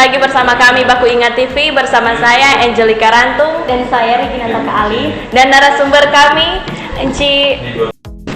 lagi bersama kami Baku Ingat TV bersama saya Angelica Rantung dan saya Regina Taka Ali dan narasumber kami Enci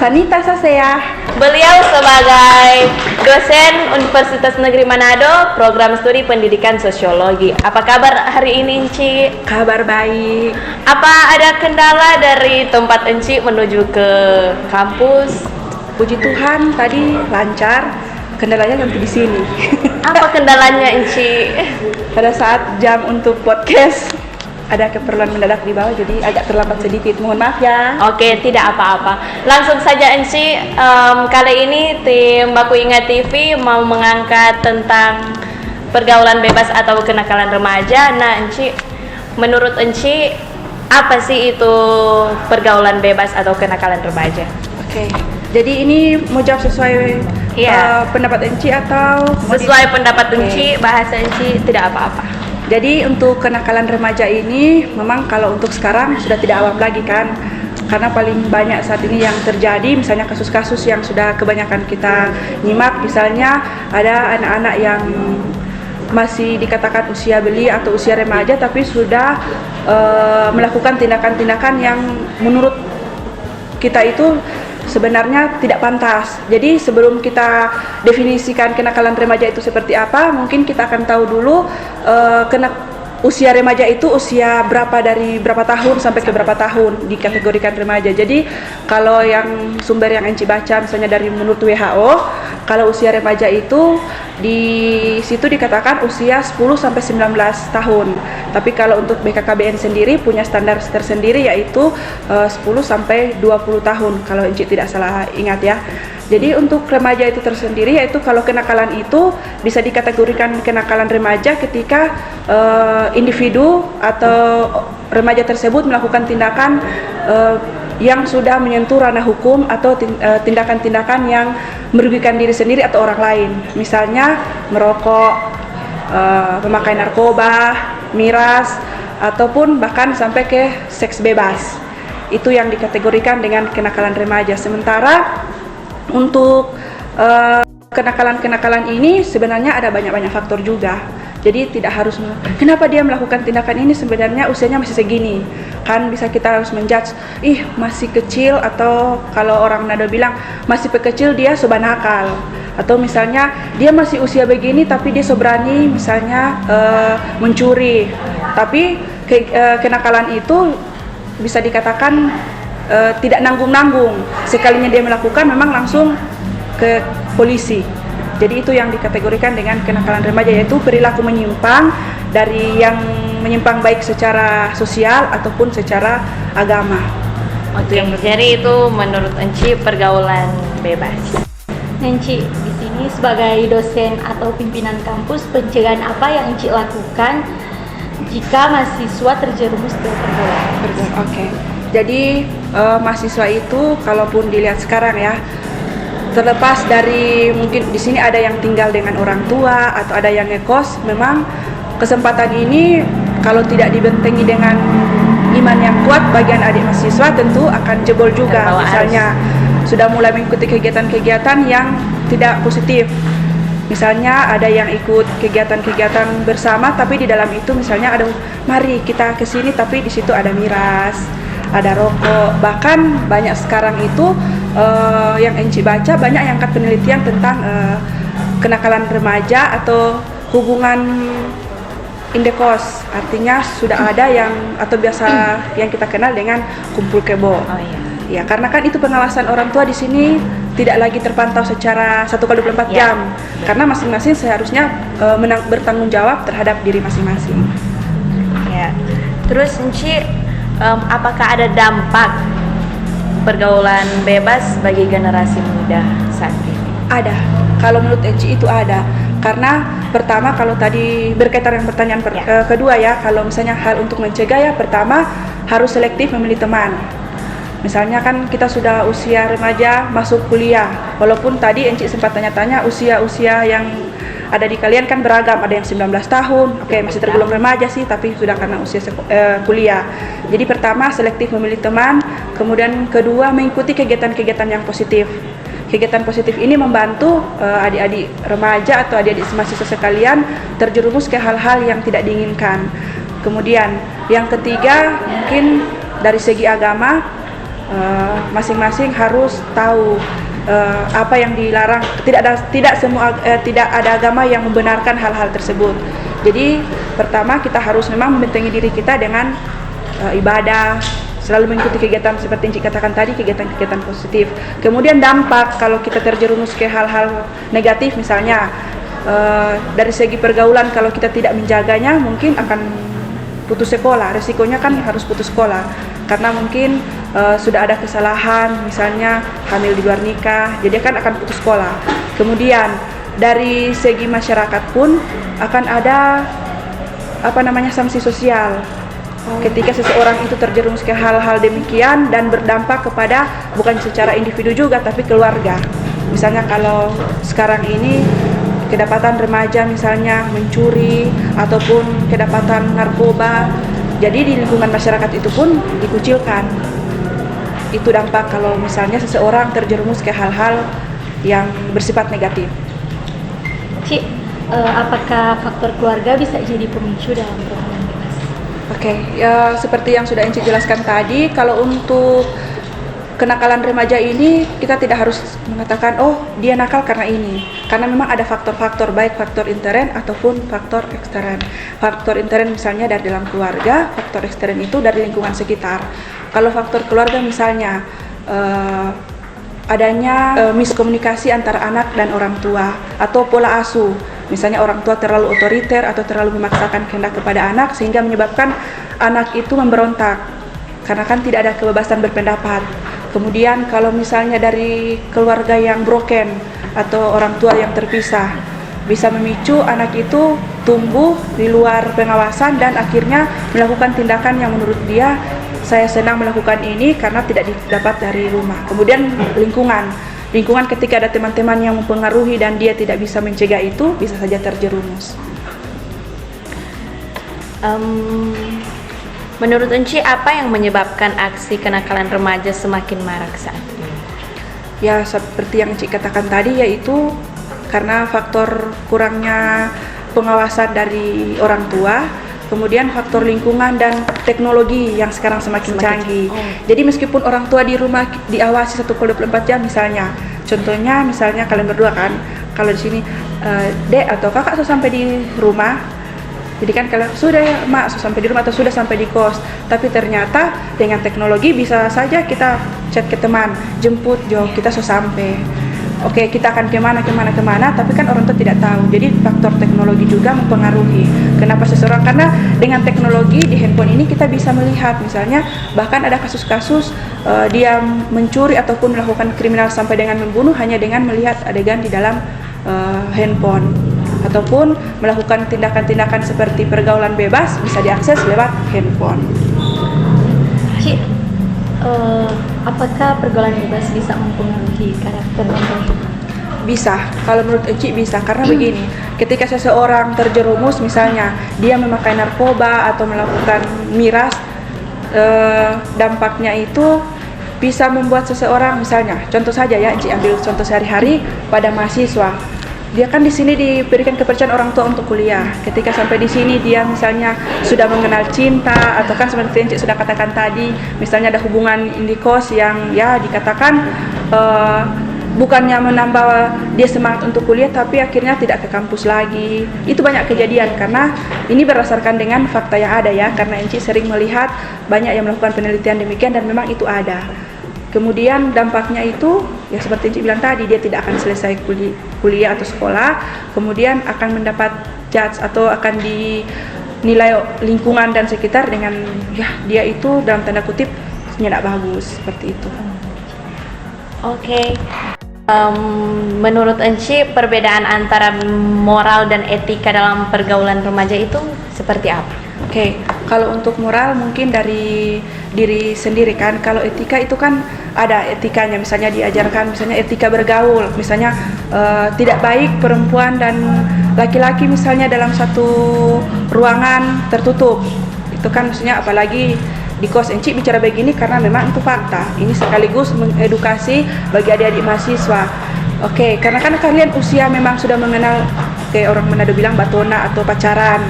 Sanita Sasea. Beliau sebagai dosen Universitas Negeri Manado, program studi pendidikan sosiologi. Apa kabar hari ini, Enci? Kabar baik. Apa ada kendala dari tempat Enci menuju ke kampus? Puji Tuhan tadi lancar. Kendalanya nanti di sini. Apa kendalanya, Enci? Pada saat jam untuk podcast ada keperluan mendadak di bawah, jadi agak terlambat sedikit. Mohon maaf ya. Oke, tidak apa-apa. Langsung saja, Enci. Kali ini tim Baku Ingat TV mau mengangkat tentang pergaulan bebas atau kenakalan remaja. Nah, Enci, menurut Enci, apa sih itu pergaulan bebas atau kenakalan remaja? Oke. Jadi ini mau jawab sesuai pendapat Enci atau sesuai pendapat Enci, bahasa Enci tidak apa-apa. Jadi untuk kenakalan remaja ini memang kalau untuk sekarang sudah tidak awam lagi kan, karena paling banyak saat ini yang terjadi misalnya kasus-kasus yang sudah kebanyakan kita nyimak, misalnya ada anak-anak yang masih dikatakan usia belia atau usia remaja tapi sudah melakukan tindakan-tindakan yang menurut kita itu sebenarnya tidak pantas. Jadi sebelum kita definisikan kenakalan remaja itu seperti apa, mungkin kita akan tahu dulu usia remaja itu usia berapa, dari berapa tahun sampai ke berapa tahun dikategorikan remaja. Jadi kalau yang sumber yang Enci baca misalnya dari menurut WHO, kalau usia remaja itu di situ dikatakan usia 10 sampai 19 tahun. Tapi kalau untuk BKKBN sendiri punya standar tersendiri yaitu 10 sampai 20 tahun kalau Enci tidak salah ingat ya. Jadi untuk remaja itu tersendiri yaitu kalau kenakalan itu bisa dikategorikan kenakalan remaja ketika individu atau remaja tersebut melakukan tindakan yang sudah menyentuh ranah hukum atau tindakan-tindakan yang merugikan diri sendiri atau orang lain. Misalnya merokok, memakai narkoba, miras, ataupun bahkan sampai ke seks bebas. Itu yang dikategorikan dengan kenakalan remaja. Sementara untuk kenakalan-kenakalan ini sebenarnya ada banyak-banyak faktor juga. Jadi tidak harus kenapa dia melakukan tindakan ini sebenarnya usianya masih segini. Kan bisa kita harus menjudge, masih kecil, atau kalau orang Manado bilang masih kecil dia sobat nakal. Atau misalnya dia masih usia begini tapi dia berani misalnya mencuri. Tapi kenakalan itu bisa dikatakan tidak nanggung-nanggung. Sekalinya dia melakukan memang langsung ke polisi. Jadi itu yang dikategorikan dengan kenakalan remaja, yaitu perilaku menyimpang dari yang menyimpang baik secara sosial ataupun secara agama. Oke, jadi itu menurut Enci pergaulan bebas. Enci, di sini sebagai dosen atau pimpinan kampus, pencegahan apa yang Enci lakukan jika mahasiswa terjerumus ke pergaulan? Oke. Jadi mahasiswa itu kalaupun dilihat sekarang ya, terlepas dari mungkin di sini ada yang tinggal dengan orang tua atau ada yang ngekos, memang kesempatan ini kalau tidak dibentengi dengan iman yang kuat, bagian adik mahasiswa tentu akan jebol juga. Misalnya sudah mulai mengikuti kegiatan-kegiatan yang tidak positif. Misalnya ada yang ikut kegiatan-kegiatan bersama tapi di dalam itu misalnya ada mari kita ke sini tapi di situ ada miras, ada rokok. Bahkan banyak sekarang itu yang Enci baca banyak yang angkat penelitian tentang kenakalan remaja atau hubungan indekos. Artinya sudah ada yang atau biasa yang kita kenal dengan kumpul kebo. Ya, karena kan itu pengawasan orang tua di sini tidak lagi terpantau secara 1x24 jam. Karena masing-masing seharusnya bertanggung jawab terhadap diri masing-masing. Ya. Terus Enci, apakah ada dampak pergaulan bebas bagi generasi muda saat ini? Ada. Kalau menurut Enci itu ada. Karena pertama kalau tadi berkaitan dengan pertanyaan kedua ya, kalau misalnya hal untuk mencegah ya, pertama harus selektif memilih teman. Misalnya kan kita sudah usia remaja masuk kuliah, walaupun tadi Enci sempat tanya-tanya usia-usia yang ada di kalian kan beragam, ada yang 19 tahun, masih tergolong remaja sih, tapi sudah karena usia kuliah. Jadi pertama selektif memilih teman, kemudian kedua mengikuti kegiatan-kegiatan yang positif. kegiatan positif ini membantu adik-adik remaja atau adik-adik mahasiswa sekalian terjerumus ke hal-hal yang tidak diinginkan. Kemudian yang ketiga, mungkin dari segi agama, masing-masing harus tahu apa yang dilarang. Tidak ada agama yang membenarkan hal-hal tersebut. Jadi pertama kita harus memang membentengi diri kita dengan ibadah, selalu mengikuti kegiatan seperti yang Cik katakan tadi, kegiatan-kegiatan positif. Kemudian dampak kalau kita terjerumus ke hal-hal negatif, misalnya dari segi pergaulan, kalau kita tidak menjaganya mungkin akan putus sekolah. Resikonya kan harus putus sekolah karena mungkin sudah ada kesalahan, misalnya hamil di luar nikah, jadi akan putus sekolah. Kemudian dari segi masyarakat pun akan ada sanksi sosial ketika seseorang itu terjerumus ke hal-hal demikian dan berdampak kepada bukan secara individu juga tapi keluarga. Misalnya kalau sekarang ini kedapatan remaja misalnya mencuri ataupun kedapatan narkoba, jadi di lingkungan masyarakat itu pun dikucilkan. Itu dampak kalau misalnya seseorang terjerumus ke hal-hal yang bersifat negatif. Cik, apakah faktor keluarga bisa jadi pemicu dalam pergaulan bebas? Oke, ya seperti yang sudah Encik jelaskan tadi, kalau untuk kenakalan remaja ini kita tidak harus mengatakan oh dia nakal karena ini, karena memang ada faktor-faktor, baik faktor intern ataupun faktor ekstern. Faktor intern misalnya dari dalam keluarga, faktor ekstern itu dari lingkungan sekitar. Kalau faktor keluarga misalnya adanya miskomunikasi antara anak dan orang tua atau pola asuh. Misalnya orang tua terlalu otoriter atau terlalu memaksakan kehendak kepada anak sehingga menyebabkan anak itu memberontak karena kan tidak ada kebebasan berpendapat. Kemudian kalau misalnya dari keluarga yang broken atau orang tua yang terpisah, bisa memicu anak itu tumbuh di luar pengawasan dan akhirnya melakukan tindakan yang menurut dia saya senang melakukan ini karena tidak didapat dari rumah. Kemudian lingkungan ketika ada teman-teman yang mempengaruhi dan dia tidak bisa mencegah itu, bisa saja terjerumus. Menurut Enci, apa yang menyebabkan aksi kenakalan remaja semakin marak saat ini? Ya seperti yang Cik katakan tadi, yaitu karena faktor kurangnya pengawasan dari orang tua, kemudian faktor lingkungan dan teknologi yang sekarang semakin canggih. Jadi meskipun orang tua di rumah diawasi 1/24 jam misalnya, contohnya misalnya kalian berdua kan, kalau di sini Dek atau Kakak sudah sampai di rumah, jadi kan kalian sudah Mak sudah sampai di rumah atau sudah sampai di kos, tapi ternyata dengan teknologi bisa saja kita chat ke teman, jemput Jo, kita sudah sampai. Oke, kita akan kemana, tapi kan orang tua tidak tahu. Jadi faktor teknologi juga mempengaruhi. Kenapa seseorang? Karena dengan teknologi di handphone ini kita bisa melihat, misalnya bahkan ada kasus-kasus dia mencuri ataupun melakukan kriminal sampai dengan membunuh hanya dengan melihat adegan di dalam handphone, ataupun melakukan tindakan-tindakan seperti pergaulan bebas bisa diakses lewat handphone. Cik, apakah pergaulan bebas bisa mempengaruhi karakter orang? Bisa, kalau menurut Eci bisa, karena begini, ketika seseorang terjerumus misalnya dia memakai narkoba atau melakukan miras, dampaknya itu bisa membuat seseorang, misalnya contoh saja ya, Eci ambil contoh sehari-hari pada mahasiswa. Dia kan di sini diberikan kepercayaan orang tua untuk kuliah. Ketika sampai di sini dia misalnya sudah mengenal cinta, atau kan seperti yang Cik sudah katakan tadi, misalnya ada hubungan indikos yang ya dikatakan bukannya menambah dia semangat untuk kuliah, tapi akhirnya tidak ke kampus lagi. Itu banyak kejadian karena ini berdasarkan dengan fakta yang ada ya, karena Cik sering melihat banyak yang melakukan penelitian demikian dan memang itu ada. Kemudian dampaknya itu ya seperti yang Cik bilang tadi, dia tidak akan selesai kuliah atau sekolah, kemudian akan mendapat judge atau akan dinilai lingkungan dan sekitar dengan ya dia itu dalam tanda kutip tidak bagus, seperti itu. Oke. Menurut Enci, perbedaan antara moral dan etika dalam pergaulan remaja itu seperti apa? Oke, kalau untuk moral mungkin dari diri sendiri kan. Kalau etika itu kan ada etikanya, misalnya diajarkan misalnya etika bergaul, misalnya tidak baik perempuan dan laki-laki misalnya dalam satu ruangan tertutup. Itu kan maksudnya apalagi di kos Enci bicara begini karena memang itu fakta. Ini sekaligus mengedukasi bagi adik-adik mahasiswa. Oke, karena kan kalian usia memang sudah mengenal, kayak orang Manado bilang batona atau pacaran.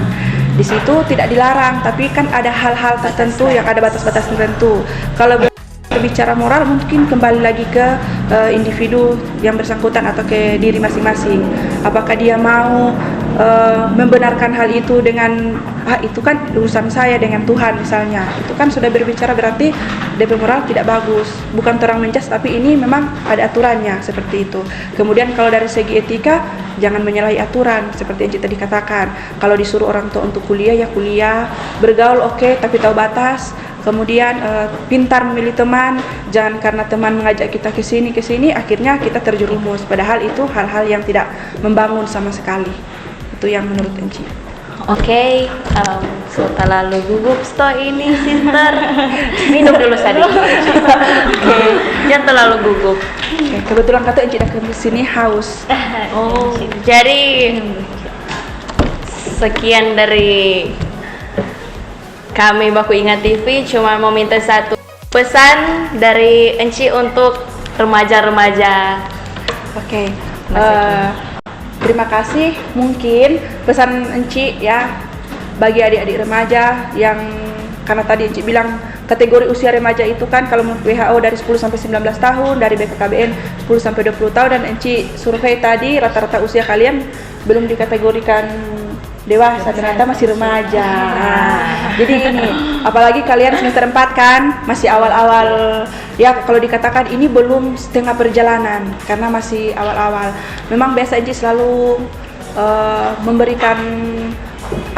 Di situ tidak dilarang, tapi kan ada hal-hal tertentu yang ada batas-batas tertentu. Kalau berbicara moral mungkin kembali lagi ke individu yang bersangkutan atau ke diri masing-masing. Apakah dia mau membenarkan hal itu dengan itu kan urusan saya dengan Tuhan misalnya, itu kan sudah berbicara berarti DP moral tidak bagus, bukan terang menjas, tapi ini memang ada aturannya seperti itu. Kemudian kalau dari segi etika jangan menyalahi aturan seperti yang tadi katakan. Kalau disuruh orang tua untuk kuliah ya kuliah, bergaul oke, tapi tahu batas. Kemudian pintar memilih teman, jangan karena teman mengajak kita ke sini akhirnya kita terjerumus, padahal itu hal-hal yang tidak membangun sama sekali. Itu yang menurut Enci. Oke, so terlalu gugup sto ini sister. Minum dulu tadi. Oke, jangan terlalu gugup. Oke, kebetulan kata Enci datang ke sini haus. Oh, jadi sekian dari kami Baku Ingat TV, cuma mau minta satu pesan dari Enci untuk remaja-remaja. Oke, terima kasih. Mungkin pesan Enci ya bagi adik-adik remaja yang, karena tadi Enci bilang kategori usia remaja itu kan kalau menurut WHO dari 10 sampai 19 tahun, dari BPKBN 10 sampai 20 tahun, dan Enci survei tadi rata-rata usia kalian belum dikategorikan dewasa, ternyata masih remaja. Jadi ini, apalagi kalian semester 4 kan, masih awal-awal. Ya kalau dikatakan ini belum setengah perjalanan, karena masih awal-awal. Memang biasa Enci selalu memberikan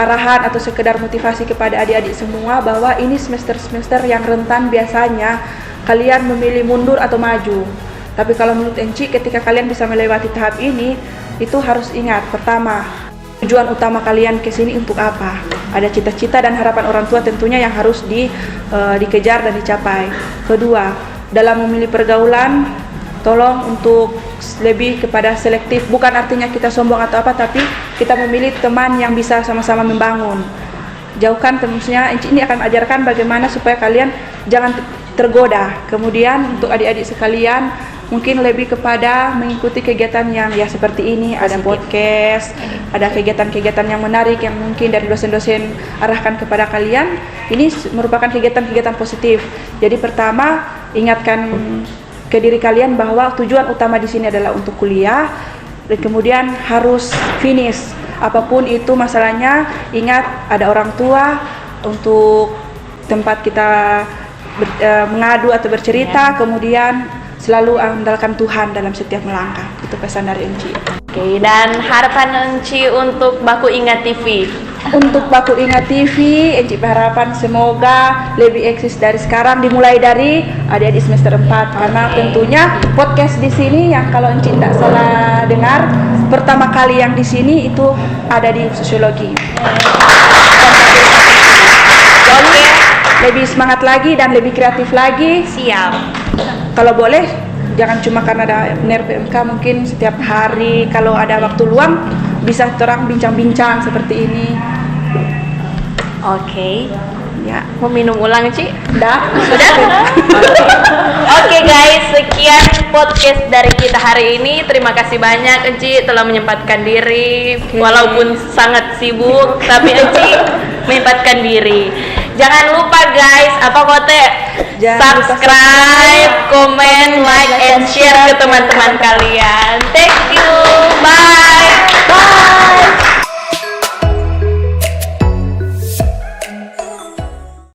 arahan atau sekedar motivasi kepada adik-adik semua bahwa ini semester-semester yang rentan, biasanya kalian memilih mundur atau maju. Tapi kalau menurut Enci, ketika kalian bisa melewati tahap ini, itu harus ingat, pertama, tujuan utama kalian ke sini untuk apa? Ada cita-cita dan harapan orang tua tentunya yang harus dikejar dan dicapai. Kedua, dalam memilih pergaulan, tolong untuk lebih kepada selektif. Bukan artinya kita sombong atau apa, tapi kita memilih teman yang bisa sama-sama membangun. Jauhkan, tentunya ini akan ajarkan bagaimana supaya kalian jangan tergoda. Kemudian untuk adik-adik sekalian, mungkin lebih kepada mengikuti kegiatan yang ya seperti ini, ada podcast, ada kegiatan-kegiatan yang menarik yang mungkin dari dosen-dosen arahkan kepada kalian. Ini merupakan kegiatan-kegiatan positif. Jadi pertama, ingatkan ke diri kalian bahwa tujuan utama di sini adalah untuk kuliah, dan kemudian harus finish. Apapun itu masalahnya, ingat ada orang tua untuk tempat kita mengadu atau bercerita, kemudian selalu andalkan Tuhan dalam setiap melangkah. Itu pesan dari Enci. Oke, dan harapan Enci untuk Baku Ingat TV. Untuk Baku Ingat TV, Enci berharapan semoga lebih eksis dari sekarang, dimulai dari adik-adik semester 4. Karena tentunya podcast di sini yang kalau Enci tidak salah dengar, pertama kali yang di sini itu ada di sosiologi. Oke, lebih semangat lagi dan lebih kreatif lagi. Siap. Kalau boleh, jangan cuma karena ada NER PMK, mungkin setiap hari kalau ada waktu luang bisa terang bincang-bincang seperti ini. Oke. Ya, Mau minum ulang, Ci? sudah. Oke guys, sekian podcast dari kita hari ini. Terima kasih banyak Enci telah menyempatkan diri. Walaupun sangat sibuk, tapi Enci menyempatkan diri. Jangan lupa guys, apa kote? Jangan lupa Subscribe, comment, like, and share ke teman-teman kalian. Thank